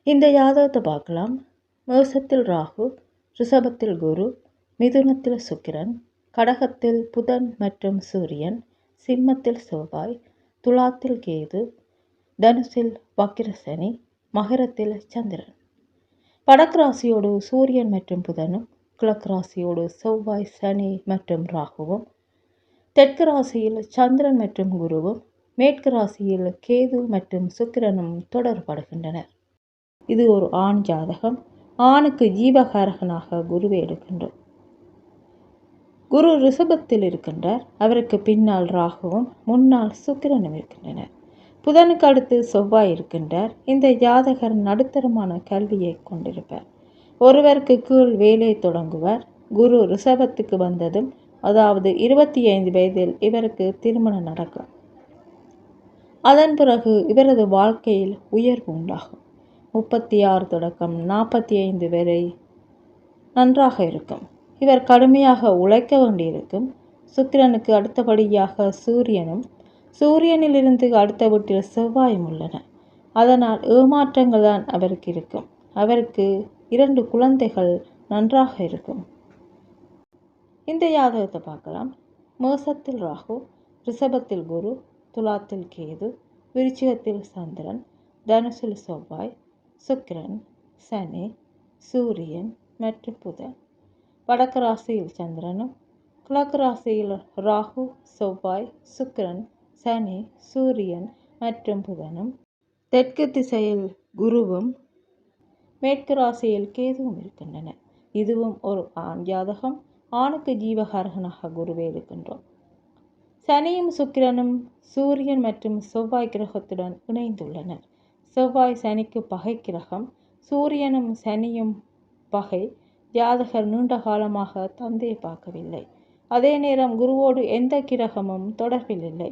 இந்த ஜாதகத்தை பார்க்கலாம். மேஷத்தில் ராகு, ரிஷபத்தில் குரு, மிதுனத்தில் சுக்கிரன், கடகத்தில் புதன் மற்றும் சூரியன், சிம்மத்தில் செவ்வாய், துலாத்தில் கேது, தனுசில் வக்கிர சனி, மகரத்தில் சந்திரன். வடக்கு ராசியோடு சூரியன் மற்றும் புதனும், கிழக்கு ராசியோடு செவ்வாய், சனி மற்றும் ராகுவும், தெற்கு ராசியில் சந்திரன் மற்றும் குருவும், மேற்கு ராசியில் கேது மற்றும் சுக்கிரனும் தொடர்படுகின்றனர். இது ஒரு ஆண் ஜாதகம். ஆணுக்கு ஜீவகாரகனாக குருவை எடுக்கின்றோம். குரு ரிஷபத்தில் இருக்கின்றார். அவருக்கு பின்னால் ராகுவும் முன்னால் சுக்கிரனும் இருக்கின்றனர். புதனுக்கு அடுத்து செவ்வாய் இருக்கின்றார். இந்த ஜாதகர் நடுத்தரமான கல்வியை கொண்டிருப்பார். ஒருவருக்கு கீழ் வேலை தொடங்குவார். குரு ரிஷபத்துக்கு வந்ததும், அதாவது 25 வயதில் இவருக்கு திருமணம் நடக்கும். அதன் பிறகு இவரது வாழ்க்கையில் உயர்வு உண்டாகும். 36 தொடக்கம் 45 வரை நன்றாக இருக்கும். இவர் கடுமையாக உழைக்க வேண்டியிருக்கும். சுக்கிரனுக்கு அடுத்தபடியாக சூரியனும், சூரியனிலிருந்து அடுத்த வீட்டில் செவ்வாயும் உள்ளன. அதனால் ஏமாற்றங்கள் தான் அவருக்கு இருக்கும். அவருக்கு 2 குழந்தைகள் நன்றாக இருக்கும். இந்த ஜாதகத்தை பார்க்கலாம். மேஷத்தில் ராகு, ரிஷபத்தில் குரு, துலாத்தில் கேது, விருச்சிகத்தில் சந்திரன், தனுசில் செவ்வாய், சுக்கிரன், சனி, சூரியன் மற்றும் புதன். வடக்கு ராசியில் சந்திரனும், கிழக்கு ராசியில் ராகு, செவ்வாய், சுக்கிரன், சனி, சூரியன் மற்றும் புதனும், தெற்கு திசையில் குருவும், மேற்கு ராசியில் கேதுவும் இருக்கின்றன. இதுவும் ஒரு ஆண் ஜாதகம். ஆணுக்கு ஜீவகாரகனாக குருவை இருக்கின்றோம். சனியும் சுக்கிரனும் சூரியன் மற்றும் செவ்வாய் கிரகத்துடன் இணைந்துள்ளனர். செவ்வாய் சனிக்கு பகை கிரகம். சூரியனும் சனியும் பகை. ஜாதகர் நீண்ட காலமாக தந்தையை பார்க்கவில்லை. அதே நேரம் குருவோடு எந்த கிரகமும் தொடர்பில் இல்லை.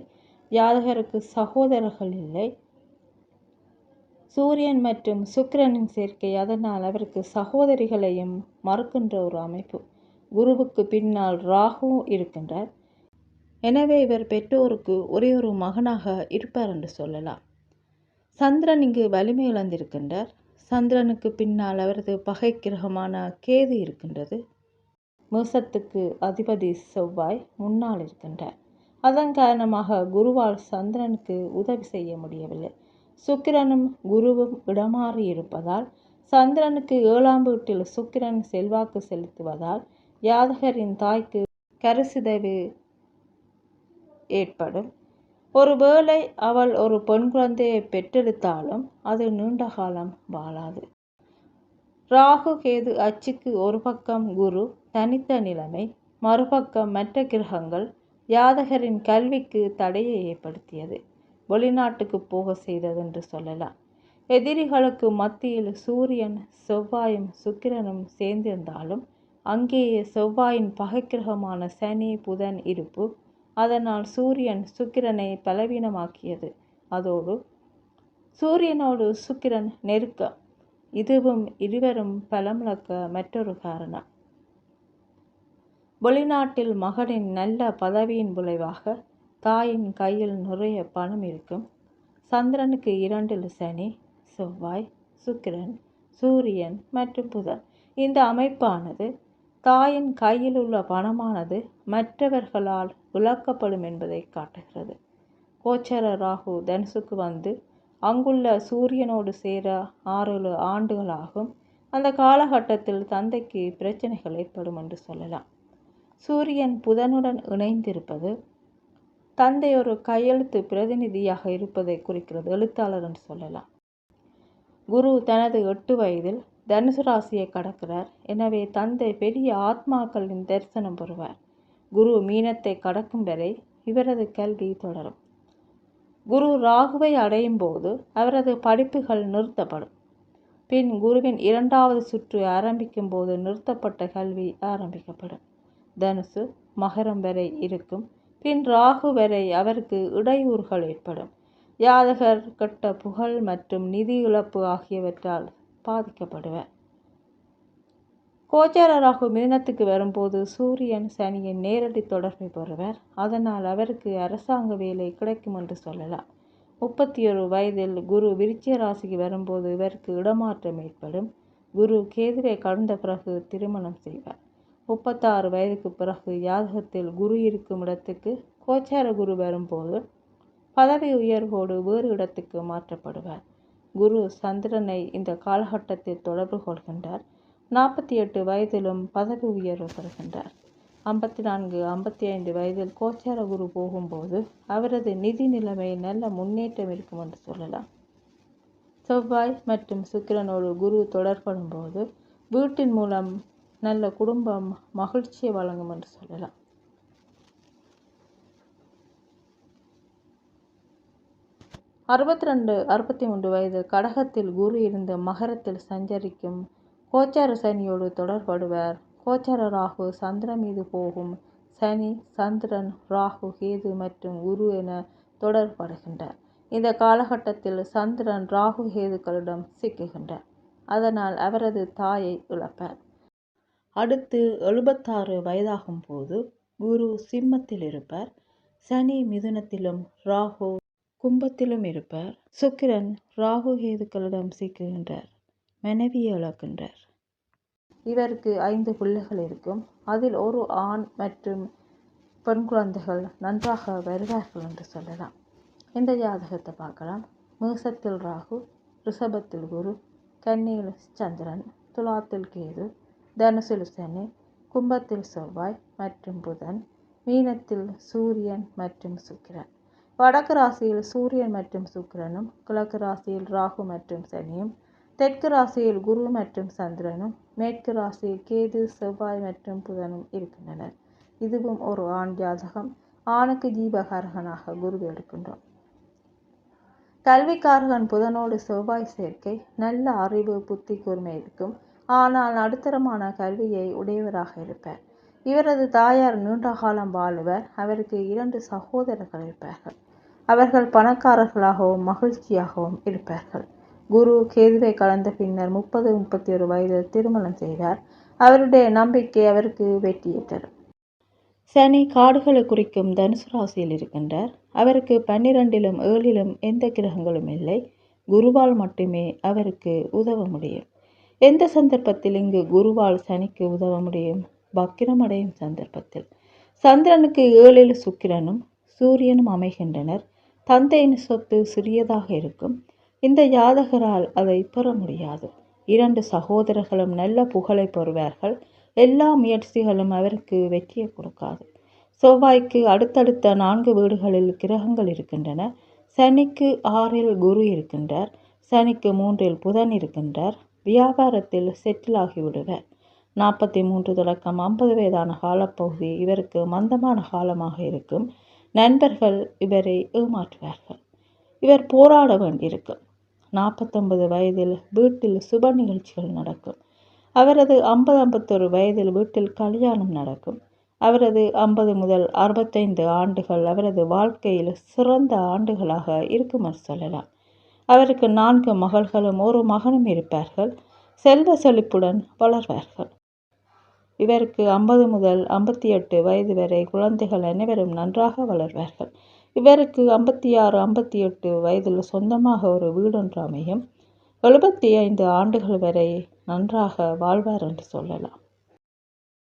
ஜாதகருக்கு சகோதரர்கள் இல்லை. சூரியன் மற்றும் சுக்கிரனின் சேர்க்கை, அதனால் அவருக்கு சகோதரிகளையும் மறுக்கின்ற ஒரு அமைப்பு. குருவுக்கு பின்னால் ராகு இருக்கின்றார். எனவே இவர் பெற்றோருக்கு ஒரே ஒரு மகனாக இருப்பார் என்று சொல்லலாம். சந்திரன் இங்கு வலிமை இழந்திருக்கின்றார். சந்திரனுக்கு பின்னால் அவரது பகை கிரகமான கேது இருக்கின்றது. மேஷத்துக்கு அதிபதி செவ்வாய் முன்னால் இருக்கின்றார். அதன் காரணமாக குருவால் சந்திரனுக்கு உதவி செய்ய முடியவில்லை. சுக்கிரனும் குருவும் இடமாறி இருப்பதால், சந்திரனுக்கு 7ஆம் வீட்டில் சுக்கிரன் செல்வாக்கு செலுத்துவதால் ஜாதகரின் தாய்க்கு கருச்சிதைவு ஏற்படும். ஒருவேளை அவள் ஒரு பெண் குழந்தையை பெற்றெடுத்தாலும் அது நீண்ட காலம் வாழாது. ராகு கேது அச்சுக்கு ஒரு பக்கம் குரு தனித்த நிலைமை, மறுபக்கம் மற்ற கிரகங்கள் ஜாதகரின் கல்விக்கு தடையை ஏற்படுத்தியது. வெளிநாட்டுக்கு போக செய்தது என்று சொல்லலாம். எதிரிகளுக்கு மத்தியில் சூரியன், செவ்வாயும் சுக்கிரனும் சேர்ந்திருந்தாலும் அங்கேயே செவ்வாயின் பகைக்கிரகமான சனி, புதன் இருப்பு. அதனால் சூரியன் சுக்கிரனை பலவீனமாக்கியது. அதோடு சூரியனோடு சுக்கிரன் நெருக்கம். இதுவும் இருவரும் பலமிழக்க மற்றொரு காரணம். வெளிநாட்டில் மகனின் நல்ல பதவியின் விளைவாக தாயின் கையில் நிறைய பணம் இருக்கும். சந்திரனுக்கு 2இல் சனி, செவ்வாய், சுக்கிரன், சூரியன் மற்றும் புதன். இந்த அமைப்பானது தாயின் கையில் உள்ள பணமானது மற்றவர்களால் இழக்கப்படும் என்பதை காட்டுகிறது. கோச்சர ராகு தனுசுக்கு வந்து அங்குள்ள சூரியனோடு சேர 6-7 ஆண்டுகளாகும். அந்த காலகட்டத்தில் தந்தைக்கு பிரச்சனைகள் ஏற்படும் என்று சொல்லலாம். சூரியன் புதனுடன் இணைந்திருப்பது தந்தை ஒரு கையெழுத்து பிரதிநிதியாக இருப்பதை குறிக்கிறது, எழுத்தாளர் என்று சொல்லலாம். குரு தனது 8 வயதில் தனுசு ராசியை கடக்கிறார். எனவே தந்தை பெரிய ஆத்மாக்களின் தரிசனம் பெறுவார். குரு மீனத்தை கடக்கும் வரை இவரது கல்வி தொடரும். குரு ராகுவை அடையும் போது அவரது படிப்புகள் நிறுத்தப்படும். பின் குருவின் 2வது சுற்று ஆரம்பிக்கும் போது நிறுத்தப்பட்ட கல்வி ஆரம்பிக்கப்படும். தனுசு மகரம் வரை இருக்கும். பின் ராகு வரை அவருக்கு இடையூறுகள் ஏற்படும். ஜாதகர் கெட்ட புகழ் மற்றும் நிதி இழப்பு ஆகியவற்றால் பாதிக்கப்படுவார். கோச்சார ராகு மிதுனத்துக்கு வரும்போது சூரியன் சனியின் நேரடி தொடர்பை பெறுவார். அதனால் அவருக்கு அரசாங்க வேலை கிடைக்கும் என்று சொல்லலாம். 31 வயதில் குரு விருச்சிக ராசிக்கு வரும்போது இவருக்கு இடமாற்றம் ஏற்படும். குரு கேதுவை கடந்த பிறகு திருமணம் செய்வார். 36 வயதுக்கு பிறகு ஜாதகத்தில் குரு இருக்கும் இடத்துக்கு கோச்சார குரு வரும்போது பதவி உயர்வோடு வேறு இடத்துக்கு மாற்றப்படுவார். குரு சந்திரனை இந்த காலகட்டத்தில் தொடர்பு கொள்கின்றார். 48 வயதிலும் பதவி உயர்வு பெறுகின்றார். 54, 55 வயதில் கோச்சார குரு போகும்போது அவரது நிதி நிலைமை நல்ல முன்னேற்றம் இருக்கும் என்று சொல்லலாம். செவ்வாய் மற்றும் சுக்கிரனோடு குரு தொடர்படும் போது வீட்டின் மூலம் நல்ல குடும்பம் மகிழ்ச்சியை வழங்கும் என்று சொல்லலாம். அறுபத்தி 63 வயதில் கடகத்தில் குரு இருந்து மகரத்தில் சஞ்சரிக்கும் கோச்சார சனியோடு தொடர்படுவார். கோச்சார ராகு சந்திரன் மீது போகும். சனி, சந்திரன், ராகு, கேது மற்றும் குரு என தொடர்படுகின்றார். இந்த காலகட்டத்தில் சந்திரன் ராகு கேதுக்களிடம் சிக்குகின்றார். அதனால் அவரது தாயை இழப்பார். அடுத்து 76 வயதாகும் போது குரு சிம்மத்தில் இருப்பார். சனி மிதுனத்திலும் ராகு கும்பத்திலும் இருப்பார். சுக்கிரன் ராகு கேதுக்களிடம் சிக்குகின்றார். மனைவியை இழக்கின்றார். இவருக்கு 5 பிள்ளைகள் இருக்கும். அதில் ஒரு ஆண் மற்றும் பெண் குழந்தைகள் நன்றாக வருவார்கள் என்று சொல்லலாம். இந்த ஜாதகத்தை பார்க்கலாம். மேசத்தில் ராகு, ரிஷபத்தில் குரு, கன்னியில் சந்திரன், துலாத்தில் கேது, தனுசில் சனி, கும்பத்தில் செவ்வாய் மற்றும் புதன், மீனத்தில் சூரியன் மற்றும் சுக்கிரன். வடக்கு ராசியில் சூரியன் மற்றும் சுக்கிரனும், கிழக்கு ராசியில் ராகு மற்றும் சனியும், தெற்கு ராசியில் குரு மற்றும் சந்திரனும், மேற்கு ராசியில் கேது, செவ்வாய் மற்றும் புதனும் இருக்கின்றனர். இதுவும் ஒரு ஆண் ஜாதகம். ஆணுக்கு ஜீவகாரகனாக குரு எடுக்கின்றோம். கல்விக்காரகன் புதனோடு செவ்வாய் சேர்க்கை நல்ல அறிவு, புத்தி கூர்மை இருக்கும். ஆனால் நடுத்தரமான கல்வியை உடையவராக இருப்பார். இவரது தாயார் நீண்ட காலம் வாழுவர். அவருக்கு 2 சகோதரர்கள் இருப்பார்கள். அவர்கள் பணக்காரர்களாகவும் மகிழ்ச்சியாகவும் இருப்பார்கள். குரு கேதுவை கலந்த பின்னர் 30-31 வயதில் திருமணம் செய்தார். அவருடைய நம்பிக்கை அவருக்கு வெற்றியை தரும். சனி காடுகளை குறிக்கும் தனுசு ராசியில் இருக்கின்றார். அவருக்கு 12லும் 7லும் எந்த கிரகங்களும் இல்லை. குருவால் மட்டுமே அவருக்கு உதவ முடியும். எந்த சந்தர்ப்பத்தில் இங்கு குருவால் சனிக்கு உதவ முடியும்? வக்கிரமடையும் சந்தர்ப்பத்தில். சந்திரனுக்கு 7ல் சுக்கிரனும் சூரியனும் அமைகின்றனர். தந்தையின் சொத்து சிறியதாக இருக்கும். இந்த ஜாதகரால் அதை பெற முடியாது. 2 சகோதரர்களும் நல்ல புகழை பெறுவார்கள். எல்லா முயற்சிகளும் அவருக்கு வெற்றியை கொடுக்காது. செவ்வாய்க்கு அடுத்தடுத்த 4 வீடுகளில் கிரகங்கள் இருக்கின்றன. சனிக்கு 6ல் குரு இருக்கின்றார். சனிக்கு 3ல் புதன் இருக்கின்றார். வியாபாரத்தில் செட்டில் ஆகிவிடுவார். 43 தொடக்கம் 50 வயதான காலப்பகுதி இவருக்கு மந்தமான காலமாக இருக்கும். நண்பர்கள் இவரை ஏமாற்றுவார்கள். இவர் போராட வேண்டியிருக்கும். 49 வயதில் வீட்டில் சுப நிகழ்ச்சிகள் நடக்கும். அவரது 50-51 வயதில் வீட்டில் கல்யாணம் நடக்கும். அவரது 50 முதல் 65 ஆண்டுகள் அவரது வாழ்க்கையில் சிறந்த ஆண்டுகளாக இருக்கும் என்று சொல்லலாம். அவருக்கு 4 மகள்களும் 1 மகனும் இருப்பார்கள். செல்வ செழிப்புடன் வளர்வார்கள். இவருக்கு 50 முதல் 58 வயது வரை குழந்தைகள் அனைவரும் நன்றாக வளர்வார்கள். இவருக்கு 56-58 வயதில் சொந்தமாக ஒரு வீடொன்று அமையும். 75 ஆண்டுகள் வரை நன்றாக வாழ்வார் என்று சொல்லலாம்.